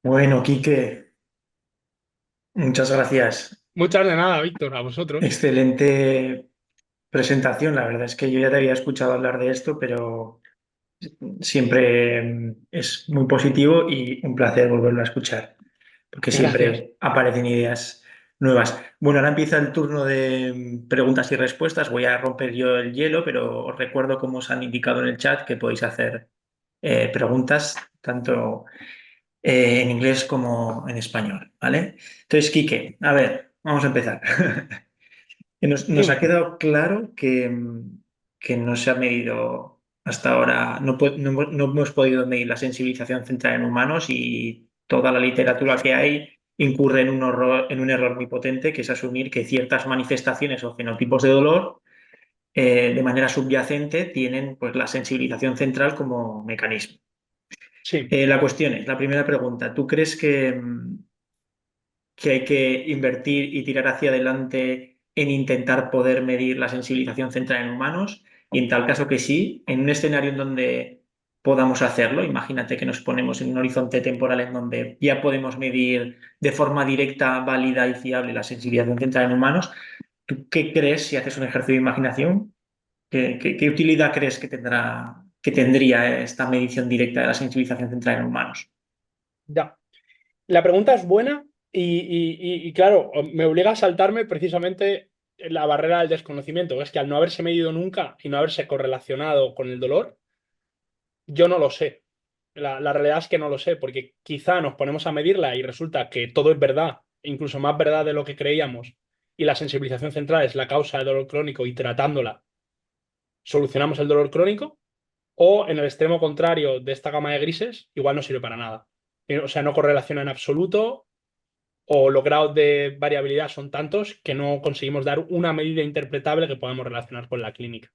Bueno, Quique, muchas gracias. Muchas de nada, Víctor, a vosotros. Excelente presentación. La verdad es que yo ya te había escuchado hablar de esto, pero siempre es muy positivo y un placer volverlo a escuchar, porque Gracias. siempre aparecen ideas nuevas. Bueno, ahora empieza el turno de preguntas y respuestas. Voy a romper yo el hielo, pero os recuerdo, como os han indicado en el chat, que podéis hacer preguntas tanto en inglés como en español, ¿vale? Entonces, Quique, a ver, vamos a empezar. Nos ha Dime. quedado claro que no se ha medido hasta ahora, no hemos podido medir la sensibilización central en humanos y toda la literatura que hay incurre en un error muy potente, que es asumir que ciertas manifestaciones o fenotipos de dolor de manera subyacente tienen pues, la sensibilización central como mecanismo. Sí, La cuestión es, la primera pregunta, ¿tú crees que hay que invertir y tirar hacia adelante en intentar poder medir la sensibilización central en humanos? Y en tal caso que sí, en un escenario en donde podamos hacerlo, imagínate que nos ponemos en un horizonte temporal en donde ya podemos medir de forma directa, válida y fiable la sensibilización central en humanos. ¿Tú qué crees, si haces un ejercicio de imaginación, qué utilidad crees que tendría esta medición directa de la sensibilización central en humanos? ya. La pregunta es buena y, claro, me obliga a saltarme precisamente la barrera del desconocimiento. Es que al no haberse medido nunca y no haberse correlacionado con el dolor, yo no lo sé. La realidad es que no lo sé, porque quizá nos ponemos a medirla y resulta que todo es verdad, incluso más verdad de lo que creíamos, y la sensibilización central es la causa del dolor crónico y tratándola solucionamos el dolor crónico. O en el extremo contrario de esta gama de grises, igual no sirve para nada. O sea, no correlaciona en absoluto o los grados de variabilidad son tantos que no conseguimos dar una medida interpretable que podamos relacionar con la clínica.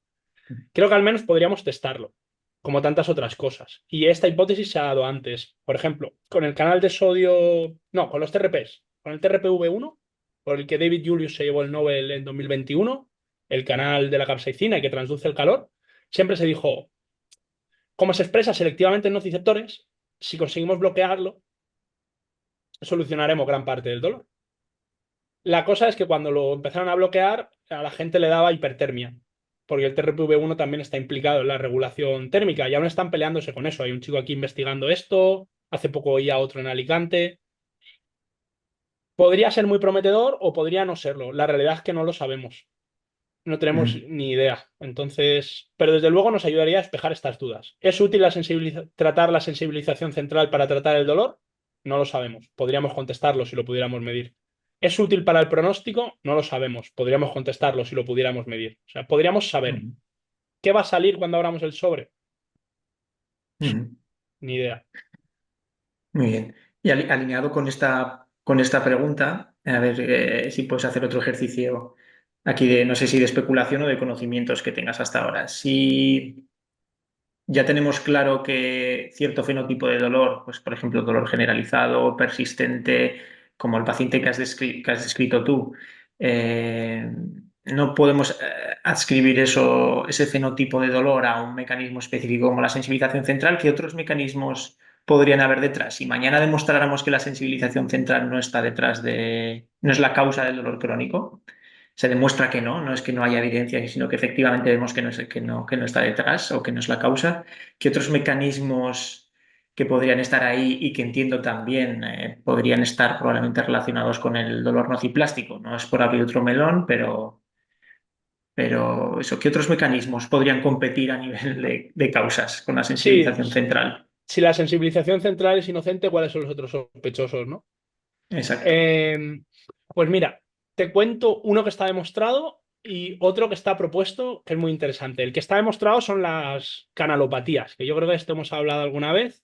Creo que al menos podríamos testarlo, como tantas otras cosas. Y esta hipótesis se ha dado antes. Por ejemplo, con el canal de sodio, no, con los TRPs, con el TRPV1, por el que David Julius se llevó el Nobel en 2021, el canal de la capsaicina y que transduce el calor, siempre se dijo, como se expresa selectivamente en nociceptores, si conseguimos bloquearlo, solucionaremos gran parte del dolor. La cosa es que cuando lo empezaron a bloquear, a la gente le daba hipertermia, porque el TRPV1 también está implicado en la regulación térmica y aún están peleándose con eso. Hay un chico aquí investigando esto, hace poco oía otro en Alicante. Podría ser muy prometedor o podría no serlo. La realidad es que no lo sabemos. No tenemos Mm, ni idea. Entonces, pero desde luego nos ayudaría a despejar estas dudas. ¿Es útil tratar la sensibilización central para tratar el dolor? No lo sabemos. Podríamos contestarlo si lo pudiéramos medir. ¿Es útil para el pronóstico? No lo sabemos. Podríamos contestarlo si lo pudiéramos medir. O sea, podríamos saber. mm, ¿Qué va a salir cuando abramos el sobre? mm. Ni idea. Muy bien. Y alineado con esta pregunta, a ver si puedes hacer otro ejercicio aquí de, no sé si de especulación o de conocimientos que tengas hasta ahora. Si ya tenemos claro que cierto fenotipo de dolor, pues por ejemplo, dolor generalizado, persistente, como el paciente que has descrito tú, eh, no podemos adscribir ese fenotipo de dolor a un mecanismo específico como la sensibilización central. ¿Qué otros mecanismos podrían haber detrás? Si mañana demostráramos que la sensibilización central no está no es la causa del dolor crónico, se demuestra que no es que no haya evidencia, sino que efectivamente vemos que no, que no está detrás o que no es la causa. ¿Qué otros mecanismos que podrían estar ahí y que entiendo también podrían estar probablemente relacionados con el dolor nociplástico? No es por abrir otro melón, pero eso, ¿qué otros mecanismos podrían competir a nivel de causas con la Sí, sensibilización central? si la sensibilización central es inocente, ¿cuáles son los otros sospechosos, no? Exacto. Eh, pues mira, te cuento uno que está demostrado y otro que está propuesto, que es muy interesante. El que está demostrado son las canalopatías, que yo creo que de esto hemos hablado alguna vez,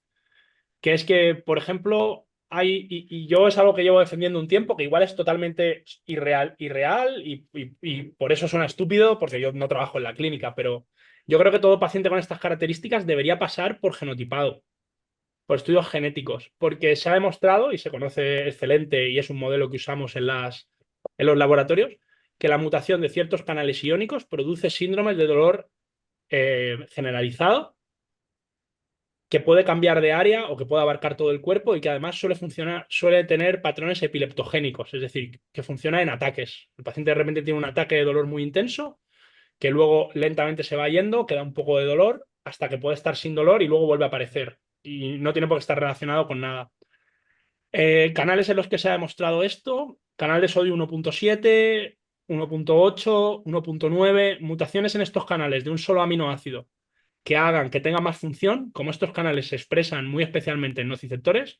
que es que, por ejemplo, y yo es algo que llevo defendiendo un tiempo, que igual es totalmente irreal y por eso suena estúpido, porque yo no trabajo en la clínica, pero yo creo que todo paciente con estas características debería pasar por genotipado por estudios genéticos, porque se ha demostrado y se conoce excelente y es un modelo que usamos en los laboratorios, que la mutación de ciertos canales iónicos produce síndromes de dolor generalizado que puede cambiar de área o que puede abarcar todo el cuerpo y que además suele tener patrones epileptogénicos, es decir, que funciona en ataques. El paciente de repente tiene un ataque de dolor muy intenso, que luego lentamente se va yendo, queda un poco de dolor, hasta que puede estar sin dolor y luego vuelve a aparecer. Y no tiene por qué estar relacionado con nada. Canales en los que se ha demostrado esto: canal de sodio 1.7, 1.8, 1.9, mutaciones en estos canales de un solo aminoácido que hagan que tenga más función, como estos canales se expresan muy especialmente en nociceptores,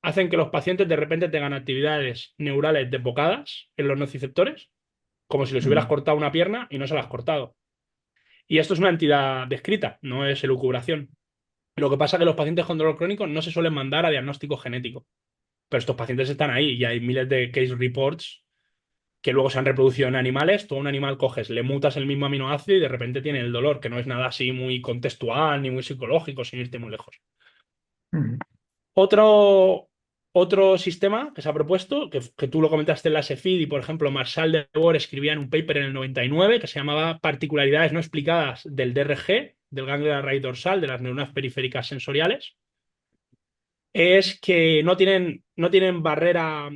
hacen que los pacientes de repente tengan actividades neurales desbocadas en los nociceptores, como si les hubieras Mm. cortado una pierna y no se las has cortado. Y esto es una entidad descrita, no es elucubración. Lo que pasa es que los pacientes con dolor crónico no se suelen mandar a diagnóstico genético, pero estos pacientes están ahí y hay miles de case reports que luego se han reproducido en animales. Todo un animal coges, le mutas el mismo aminoácido y de repente tiene el dolor, que no es nada así muy contextual ni muy psicológico, sin irte muy lejos. Mm. Otro, otro sistema que se ha propuesto, que tú lo comentaste en la SEFID y, por ejemplo, Marshall de Boer escribía en un paper en el 99, que se llamaba Particularidades no explicadas del DRG, del ganglio de la raíz dorsal, de las neuronas periféricas sensoriales, es que no tienen barrera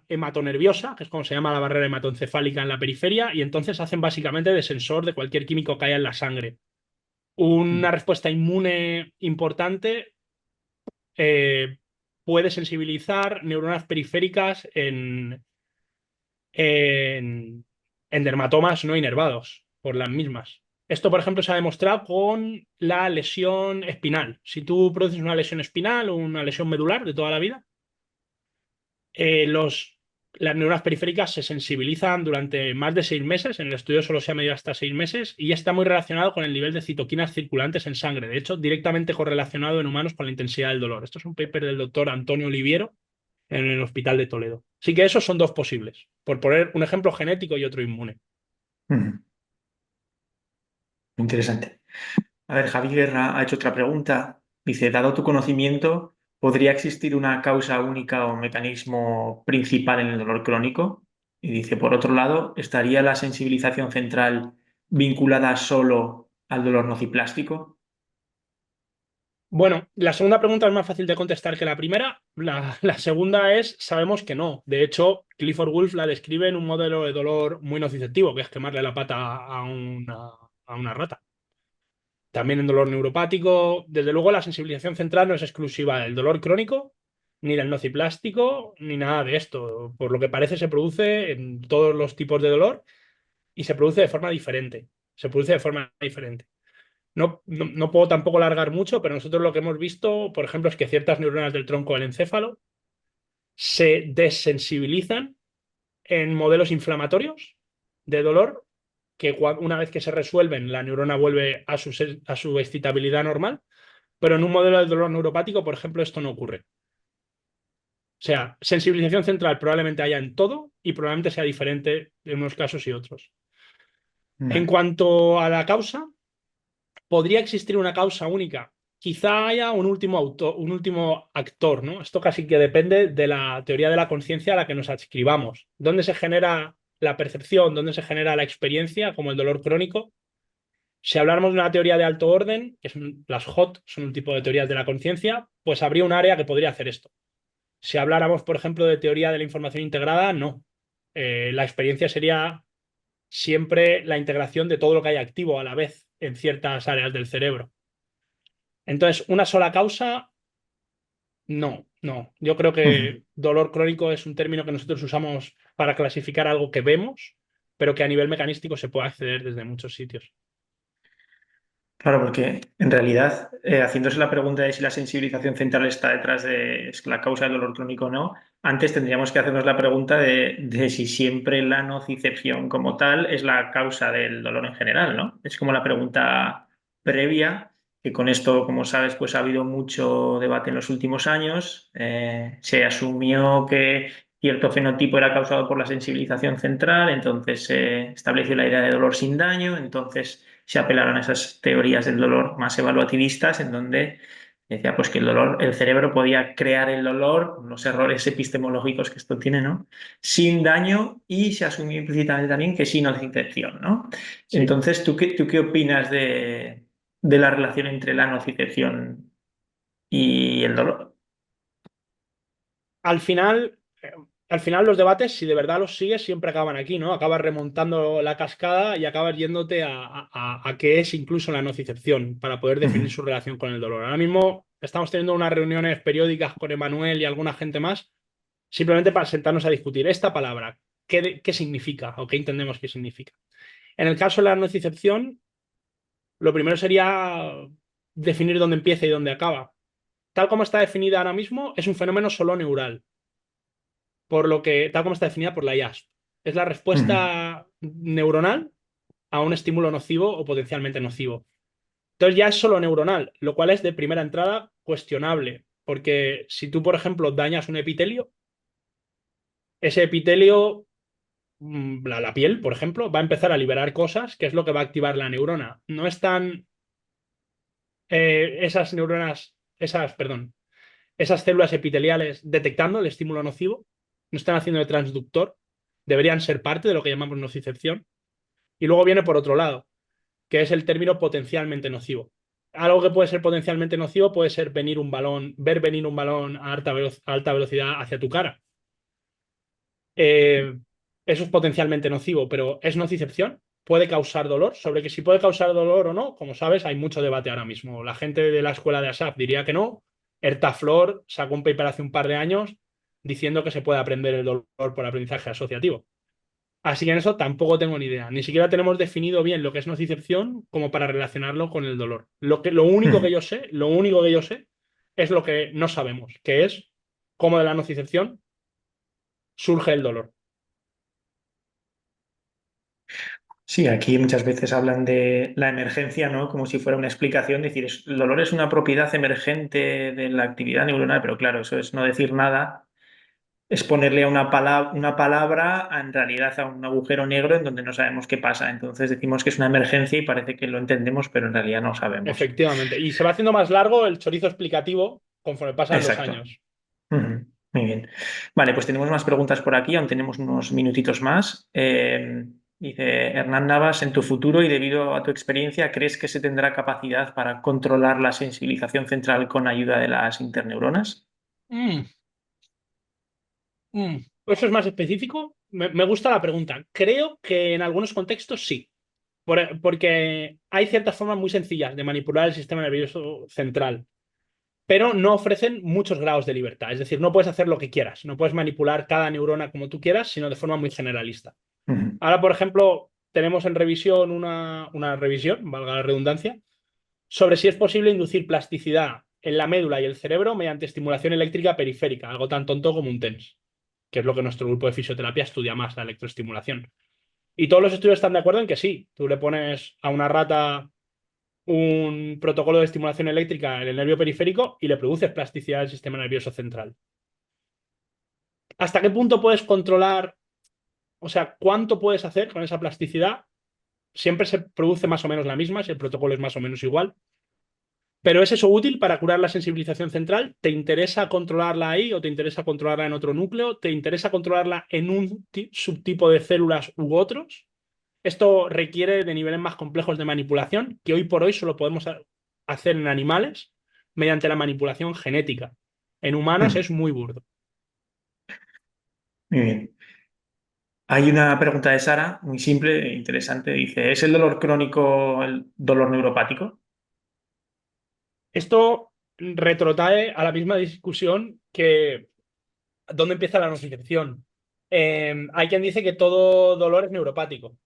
hematonerviosa, que es como se llama la barrera hematoencefálica en la periferia, y entonces hacen básicamente de sensor de cualquier químico que haya en la sangre. Una Mm. respuesta inmune importante, eh, puede sensibilizar neuronas periféricas en dermatomas no inervados por las mismas. Esto, por ejemplo, se ha demostrado con la lesión espinal. Si tú produces una lesión espinal o una lesión medular de toda la vida, eh, los, las neuronas periféricas se sensibilizan durante más de 6 meses. En el estudio solo se ha medido hasta 6 meses y está muy relacionado con el nivel de citoquinas circulantes en sangre. De hecho, directamente correlacionado en humanos con la intensidad del dolor. Esto es un paper del doctor Antonio Oliviero en el Hospital de Toledo. Así que esos son dos posibles, por poner un ejemplo genético y otro inmune. Mm. Interesante. A ver, Javi Guerra ha hecho otra pregunta. Dice, dado tu conocimiento, ¿podría existir una causa única o mecanismo principal en el dolor crónico? Y dice, por otro lado, ¿estaría la sensibilización central vinculada solo al dolor nociplástico? Bueno, la segunda pregunta es más fácil de contestar que la primera. La segunda es, sabemos que no. De hecho, Clifford Wolf la describe en un modelo de dolor muy nociceptivo, que es quemarle la pata a una rata. También en dolor neuropático. Desde luego, la sensibilización central no es exclusiva del dolor crónico, ni del nociplástico, ni nada de esto. Por lo que parece, se produce en todos los tipos de dolor y se produce de forma diferente. Se produce de forma diferente. No puedo tampoco largar mucho, pero nosotros lo que hemos visto, por ejemplo, es que ciertas neuronas del tronco del encéfalo se desensibilizan en modelos inflamatorios de dolor, que una vez que se resuelven, la neurona vuelve a su excitabilidad normal, pero en un modelo de dolor neuropático, por ejemplo, esto no ocurre. O sea, sensibilización central probablemente haya en todo y probablemente sea diferente en unos casos y otros. En Vale. cuanto a la causa, podría existir una causa única. Quizá haya un último actor, ¿no? Esto casi que depende de la teoría de la conciencia a la que nos adscribamos. ¿Dónde se genera la percepción? ¿Dónde se genera la experiencia, como el dolor crónico? Si habláramos de una teoría de alto orden, que son las HOT, son un tipo de teorías de la conciencia, pues habría un área que podría hacer esto. Si habláramos, por ejemplo, de teoría de la información integrada, no. La experiencia sería siempre la integración de todo lo que hay activo a la vez en ciertas áreas del cerebro. Entonces, una sola causa, no, no. Yo creo Ujú. que dolor crónico es un término que nosotros usamos para clasificar algo que vemos, pero que a nivel mecanístico se puede acceder desde muchos sitios. Claro, porque en realidad, haciéndose la pregunta de si la sensibilización central está detrás de es la causa del dolor crónico o no, antes tendríamos que hacernos la pregunta de si siempre la nocicepción como tal es la causa del dolor en general, ¿no? Es como la pregunta previa, que con esto, como sabes, pues ha habido mucho debate en los últimos años. Se asumió que cierto fenotipo era causado por la sensibilización central, entonces se estableció la idea de dolor sin daño, entonces se apelaron a esas teorías del dolor más evaluativistas, en donde decía pues que el dolor, el cerebro podía crear el dolor, los errores epistemológicos que esto tiene, ¿no? Sin daño, y se asumió implícitamente también que sin nocicepción, ¿no? Sí. Entonces, ¿tú qué opinas de...? de la relación entre la nocicepción y el dolor? Al final, al final los debates, si de verdad los sigues, siempre acaban aquí, ¿no? Acabas remontando la cascada y acabas yéndote a qué es incluso la nocicepción para poder definir Ujú. su relación con el dolor. Ahora mismo estamos teniendo unas reuniones periódicas con Emanuel y alguna gente más, simplemente para sentarnos a discutir esta palabra, qué significa o qué entendemos que significa. En el caso de la nocicepción, lo primero sería definir dónde empieza y dónde acaba. Tal como está definida ahora mismo, es un fenómeno solo neural, por lo que, tal como está definida por la IASP. Es la Ujú. respuesta neuronal a un estímulo nocivo o potencialmente nocivo. Entonces ya es solo neuronal, lo cual es de primera entrada cuestionable, porque si tú, por ejemplo, dañas un epitelio, ese epitelio, la piel, por ejemplo, va a empezar a liberar cosas, que es lo que va a activar la neurona. No están esas neuronas, perdón, esas células epiteliales detectando el estímulo nocivo, no están haciendo de transductor, deberían ser parte de lo que llamamos nocicepción. Y luego viene por otro lado, que es el término potencialmente nocivo. Algo que puede ser potencialmente nocivo puede ser ver venir un balón a alta velocidad hacia tu cara. Eh, Eso es potencialmente nocivo, pero ¿es nocicepción? ¿Puede causar dolor? Sobre que si puede causar dolor o no, como sabes, hay mucho debate ahora mismo. La gente de la escuela de ASAP diría que no. Erta Flor sacó un paper hace un par de años diciendo que se puede aprender el dolor por aprendizaje asociativo. Así que en eso tampoco tengo ni idea. Ni siquiera tenemos definido bien lo que es nocicepción como para relacionarlo con el dolor. Lo único que Ujú. yo sé, lo único que yo sé es lo que no sabemos, que es cómo de la nocicepción surge el dolor. Sí, aquí muchas veces hablan de la emergencia, ¿no? Como si fuera una explicación, decir, el dolor es una propiedad emergente de la actividad neuronal, pero claro, eso es no decir nada, es ponerle a una palabra en realidad a un agujero negro en donde no sabemos qué pasa. Entonces decimos que es una emergencia y parece que lo entendemos, pero en realidad no sabemos. Efectivamente. Y se va haciendo más largo el chorizo explicativo conforme pasan los Exacto. años. Ujú. Muy bien. Vale, pues tenemos más preguntas por aquí, aún tenemos unos minutitos más. Dice Hernán Navas, en tu futuro y debido a tu experiencia, ¿crees que se tendrá capacidad para controlar la sensibilización central con ayuda de las interneuronas? Mm, mm. ¿Eso es más específico? Me gusta la pregunta. Creo que en algunos contextos sí. Porque hay ciertas formas muy sencillas de manipular el sistema nervioso central, pero no ofrecen muchos grados de libertad. Es decir, no puedes hacer lo que quieras, no puedes manipular cada neurona como tú quieras, sino de forma muy generalista. Ujú. Ahora, por ejemplo, tenemos en revisión una revisión, valga la redundancia, sobre si es posible inducir plasticidad en la médula y el cerebro mediante estimulación eléctrica periférica, algo tan tonto como un TENS, que es lo que nuestro grupo de fisioterapia estudia más, la electroestimulación. Y todos los estudios están de acuerdo en que sí, tú le pones a una rata un protocolo de estimulación eléctrica en el nervio periférico y le produces plasticidad del sistema nervioso central. ¿Hasta qué punto puedes controlar, o sea, cuánto puedes hacer con esa plasticidad? Siempre se produce más o menos la misma, si el protocolo es más o menos igual. Pero ¿es eso útil para curar la sensibilización central? ¿Te interesa controlarla ahí o te interesa controlarla en otro núcleo? ¿Te interesa controlarla en un subtipo de células u otros? Esto requiere de niveles más complejos de manipulación que hoy por hoy solo podemos hacer en animales mediante la manipulación genética. En humanos Ujú. es muy burdo. Muy bien. Hay una pregunta de Sara, muy simple e interesante. Dice, ¿es el dolor crónico el dolor neuropático? Esto retrotrae a la misma discusión que ¿dónde empieza la nocicepción? Hay quien dice que todo dolor es neuropático,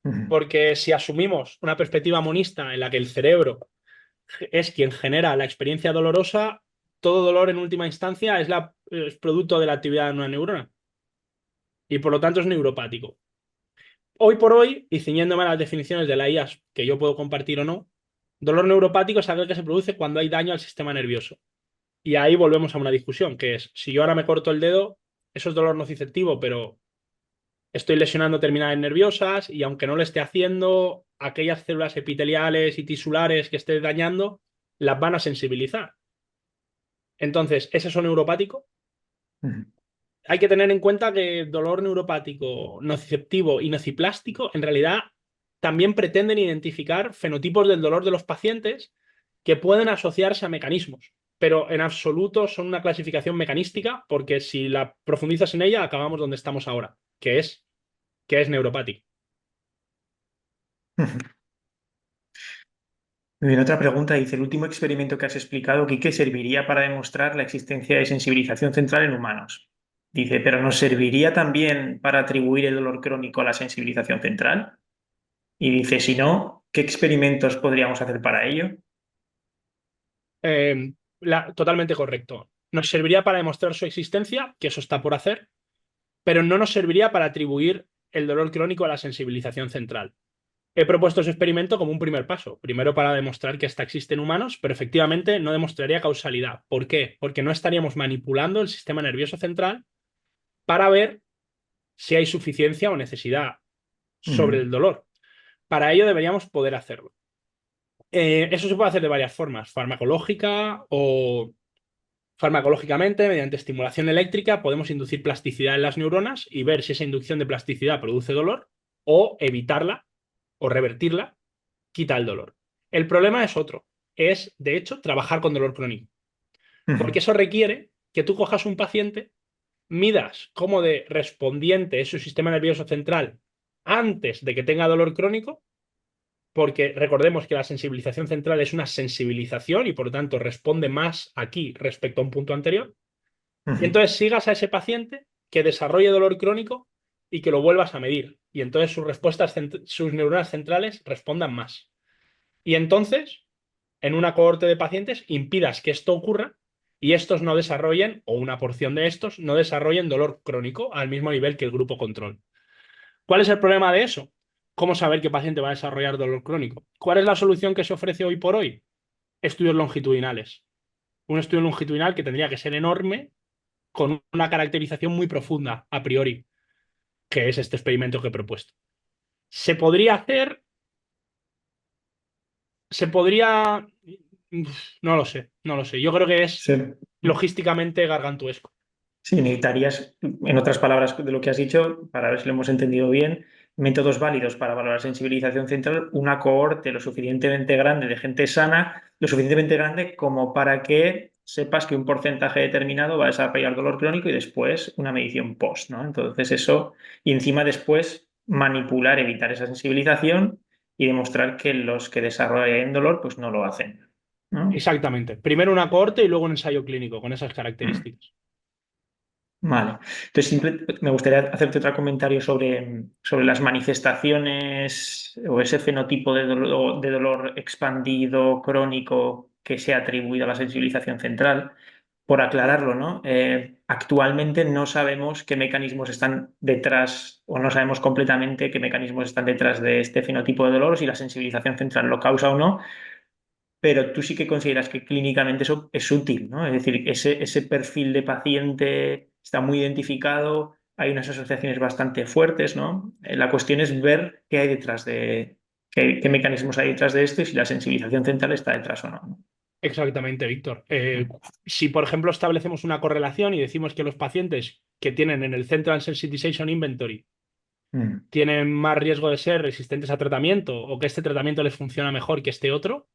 Ujú. porque si asumimos una perspectiva monista en la que el cerebro es quien genera la experiencia dolorosa, todo dolor en última instancia es producto de la actividad de una neurona y por lo tanto es neuropático. Hoy por hoy, y ciñéndome a las definiciones de la IAS que yo puedo compartir o no, dolor neuropático es aquel que se produce cuando hay daño al sistema nervioso. Y ahí volvemos a una discusión, que es, si yo ahora me corto el dedo, eso es dolor nociceptivo, pero estoy lesionando terminales nerviosas y aunque no lo esté haciendo, aquellas células epiteliales y tisulares que esté dañando las van a sensibilizar. Entonces, ¿es eso neuropático? Ujú. Hay que tener en cuenta que dolor neuropático, nociceptivo y nociplástico en realidad también pretenden identificar fenotipos del dolor de los pacientes que pueden asociarse a mecanismos, pero en absoluto son una clasificación mecanística porque si la profundizas en ella acabamos donde estamos ahora, que es neuropático. Muy bien, otra pregunta dice, el último experimento que has explicado, ¿qué serviría para demostrar la existencia de sensibilización central en humanos? Dice, pero ¿nos serviría también para atribuir el dolor crónico a la sensibilización central? Y dice, si no, ¿qué experimentos podríamos hacer para ello? Totalmente correcto. Nos serviría para demostrar su existencia, que eso está por hacer, pero no nos serviría para atribuir el dolor crónico a la sensibilización central. He propuesto ese experimento como un primer paso, primero para demostrar que esta existe en humanos, pero efectivamente no demostraría causalidad. ¿Por qué? Porque no estaríamos manipulando el sistema nervioso central para ver si hay suficiencia o necesidad sobre Mm, el dolor. Para ello deberíamos poder hacerlo. Eso se puede hacer de varias formas, farmacológica o farmacológicamente, mediante estimulación eléctrica, podemos inducir plasticidad en las neuronas y ver si esa inducción de plasticidad produce dolor o evitarla o revertirla, quita el dolor. El problema es otro, es de hecho trabajar con dolor crónico, porque mm, eso requiere que tú cojas un paciente, midas cómo de respondiente es su sistema nervioso central antes de que tenga dolor crónico, porque recordemos que la sensibilización central es una sensibilización y por lo tanto responde más aquí respecto a un punto anterior. Y mm. entonces sigas a ese paciente que desarrolle dolor crónico y que lo vuelvas a medir. Y entonces sus respuestas, sus neuronas centrales respondan más. Y entonces, en una cohorte de pacientes, impidas que esto ocurra y estos no desarrollen, o una porción de estos, no desarrollen dolor crónico al mismo nivel que el grupo control. ¿Cuál es el problema de eso? ¿Cómo saber qué paciente va a desarrollar dolor crónico? ¿Cuál es la solución que se ofrece hoy por hoy? Estudios longitudinales. Un estudio longitudinal que tendría que ser enorme con una caracterización muy profunda a priori, que es este experimento que he propuesto. Se podría hacer, se podría, no lo sé, no lo sé. Yo creo que es Sí. logísticamente gargantuesco. Sí, necesitarías, en otras palabras de lo que has dicho, para ver si lo hemos entendido bien, métodos válidos para valorar sensibilización central, una cohorte lo suficientemente grande de gente sana, lo suficientemente grande como para que sepas que un porcentaje determinado va a desarrollar dolor crónico y después una medición post, ¿no? Entonces eso, y encima después manipular, evitar esa sensibilización y demostrar que los que desarrollan dolor pues no lo hacen, ¿no? Exactamente. Primero una cohorte y luego un ensayo clínico con esas Mm. características. Vale. Entonces, me gustaría hacerte otro comentario sobre las manifestaciones o ese fenotipo de dolor expandido crónico que se ha atribuido a la sensibilización central. Por aclararlo, ¿no? Actualmente no sabemos qué mecanismos están detrás, o no sabemos completamente qué mecanismos están detrás de este fenotipo de dolor, si la sensibilización central lo causa o no, pero tú sí que consideras que clínicamente eso es útil, ¿no? Es decir, ese perfil de paciente está muy identificado, hay unas asociaciones bastante fuertes, ¿no? La cuestión es ver qué hay detrás qué mecanismos hay detrás de esto y si la sensibilización central está detrás o no. Exactamente, Víctor. ¿No? Si, por ejemplo, establecemos una correlación y decimos que los pacientes que tienen en el Central Sensitization Inventory Mm, tienen más riesgo de ser resistentes a tratamiento o que este tratamiento les funciona mejor que este otro,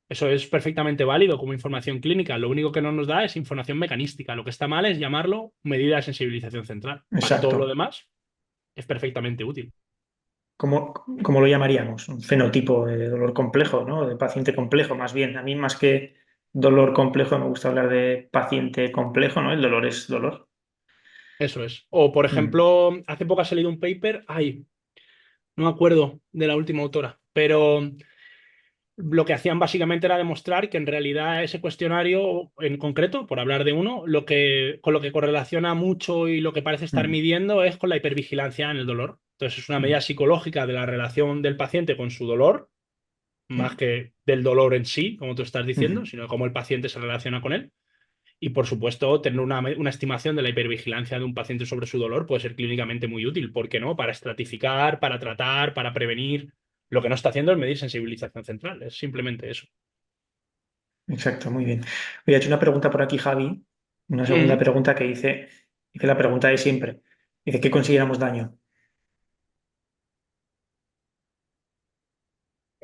eso es perfectamente válido como información clínica. Lo único que no nos da es información mecanística. Lo que está mal es llamarlo medida de sensibilización central. Para todo lo exacto. demás, es perfectamente útil. ¿Cómo lo llamaríamos? Un fenotipo de dolor complejo, ¿no? De paciente complejo, más bien. A mí más que dolor complejo me gusta hablar de paciente complejo, ¿no? El dolor es dolor. Eso es. O, por Mm, ejemplo, hace poco ha salido un paper, ay, no me acuerdo de la última autora, pero lo que hacían básicamente era demostrar que en realidad ese cuestionario en concreto, por hablar de uno, con lo que correlaciona mucho y lo que parece estar mm, midiendo es con la hipervigilancia en el dolor. Entonces es una medida mm. psicológica de la relación del paciente con su dolor, más Sí. que del dolor en sí, como tú estás diciendo, Ujú. sino cómo el paciente se relaciona con él. Y por supuesto, tener una estimación de la hipervigilancia de un paciente sobre su dolor puede ser clínicamente muy útil. ¿Por qué no? Para estratificar, para tratar, para prevenir. Lo que no está haciendo es medir sensibilización central, es simplemente eso. Exacto, muy bien. Voy a hecho una pregunta por aquí, Javi. Una segunda Ujú. pregunta que dice la pregunta de siempre. Dice, ¿qué consideramos daño?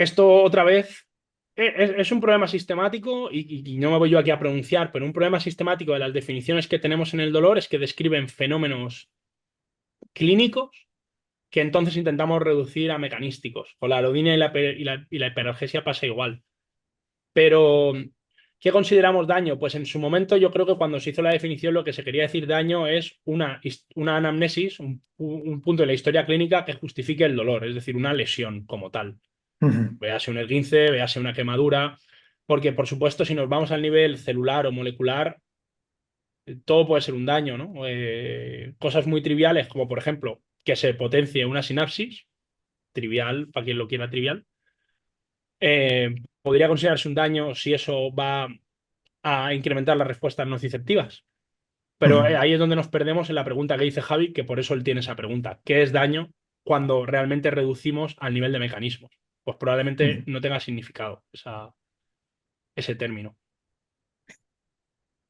Esto otra vez es un problema sistemático y no me voy yo aquí a pronunciar, pero un problema sistemático de las definiciones que tenemos en el dolor es que describen fenómenos clínicos que entonces intentamos reducir a mecanísticos. Con la alodina y la hiperalgesia pasa igual. Pero, ¿qué consideramos daño? Pues en su momento yo creo que cuando se hizo la definición lo que se quería decir daño es una anamnesis, un punto en la historia clínica que justifique el dolor, es decir, una lesión como tal. Ujú, Véase un esguince, véase una quemadura, porque por supuesto si nos vamos al nivel celular o molecular, todo puede ser un daño, ¿no? Cosas muy triviales como por ejemplo que se potencie una sinapsis, trivial, para quien lo quiera trivial, podría considerarse un daño si eso va a incrementar las respuestas nociceptivas. Pero ujú, ahí es donde nos perdemos en la pregunta que dice Javi, que por eso él tiene esa pregunta. ¿Qué es daño cuando realmente reducimos al nivel de mecanismos? Pues probablemente ujú. no tenga significado ese término.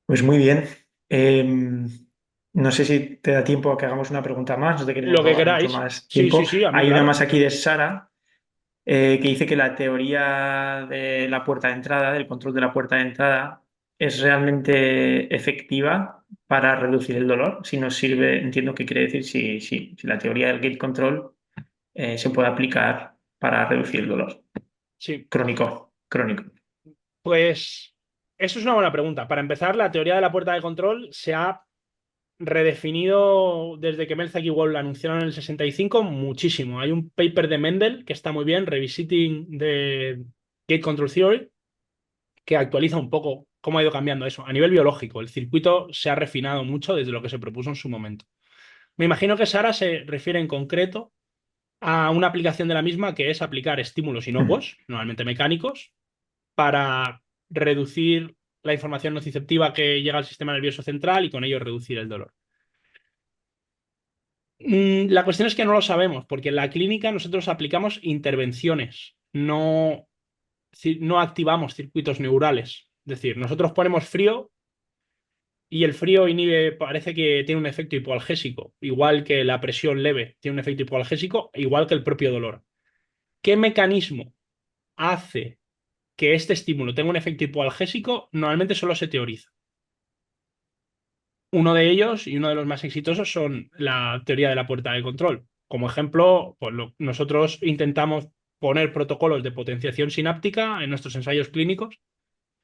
Pues muy bien. Em, no sé si te da tiempo a que hagamos una pregunta más, no te queremos Lo que robar mucho queráis. más Sí, sí, tiempo. sí, a mí, Hay una claro. más aquí de Sara, que dice que la teoría de la puerta de entrada, del control de la puerta de entrada, es realmente efectiva para reducir el dolor. Si nos sirve, entiendo que quiere decir si la teoría del gate control se puede aplicar para reducir el dolor Sí. crónico. Pues eso es una buena pregunta. Para empezar, la teoría de la puerta de control se ha redefinido desde que Melzack y Wall la anunciaron en el 65 muchísimo. Hay un paper de Mendel que está muy bien, Revisiting the Gate Control Theory, que actualiza un poco cómo ha ido cambiando eso. A nivel biológico, el circuito se ha refinado mucho desde lo que se propuso en su momento. Me imagino que Sara se refiere en concreto a una aplicación de la misma que es aplicar estímulos Mm. inocuos, normalmente mecánicos, para reducir la información nociceptiva que llega al sistema nervioso central y con ello reducir el dolor. La cuestión es que no lo sabemos, porque en la clínica nosotros aplicamos intervenciones, no activamos circuitos neurales. Es decir, nosotros ponemos frío y el frío inhibe, parece que tiene un efecto hipoalgésico, igual que la presión leve tiene un efecto hipoalgésico, igual que el propio dolor. ¿Qué mecanismo hace que este estímulo tenga un efecto hipoalgésico? Normalmente solo se teoriza. Uno de ellos y uno de los más exitosos son la teoría de la puerta de control. Como ejemplo, pues nosotros intentamos poner protocolos de potenciación sináptica en nuestros ensayos clínicos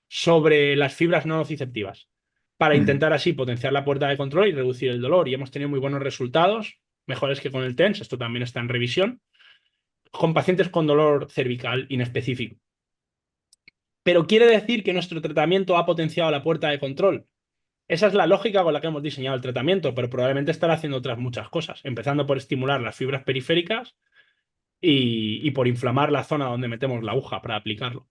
sobre las fibras no nociceptivas para Mm. intentar así potenciar la puerta de control y reducir el dolor. Y hemos tenido muy buenos resultados, mejores que con el TENS, esto también está en revisión, con pacientes con dolor cervical inespecífico. Pero quiere decir que nuestro tratamiento ha potenciado la puerta de control. Esa es la lógica con la que hemos diseñado el tratamiento, pero probablemente estará haciendo otras muchas cosas, empezando por estimular las fibras periféricas y por inflamar la zona donde metemos la aguja para aplicarlo.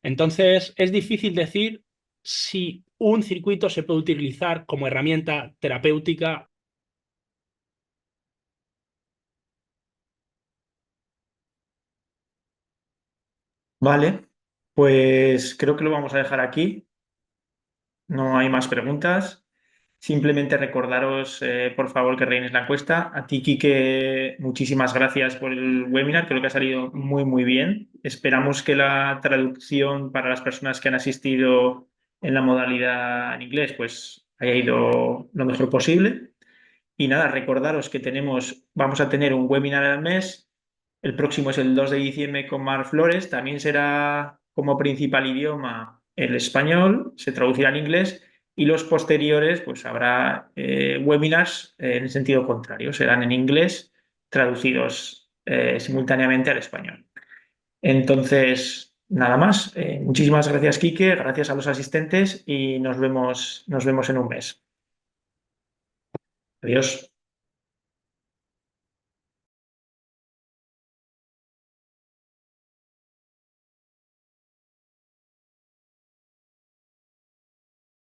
Entonces, es difícil decir si un circuito se puede utilizar como herramienta terapéutica. Vale, pues creo que lo vamos a dejar aquí. No hay más preguntas. Simplemente recordaros, por favor, que rellenéis la encuesta. A ti, Quique, muchísimas gracias por el webinar. Creo que ha salido muy, muy bien. Esperamos que la traducción para las personas que han asistido en la modalidad en inglés, pues haya ido lo mejor posible. Y nada, recordaros que vamos a tener un webinar al mes. El próximo es el 2 de diciembre con Mar Flores. También será como principal idioma el español, se traducirá en inglés. Y los posteriores, pues habrá webinars en el sentido contrario, serán en inglés traducidos simultáneamente al español. Entonces, nada más. Muchísimas gracias, Quique, gracias a los asistentes y nos vemos en un mes. Adiós.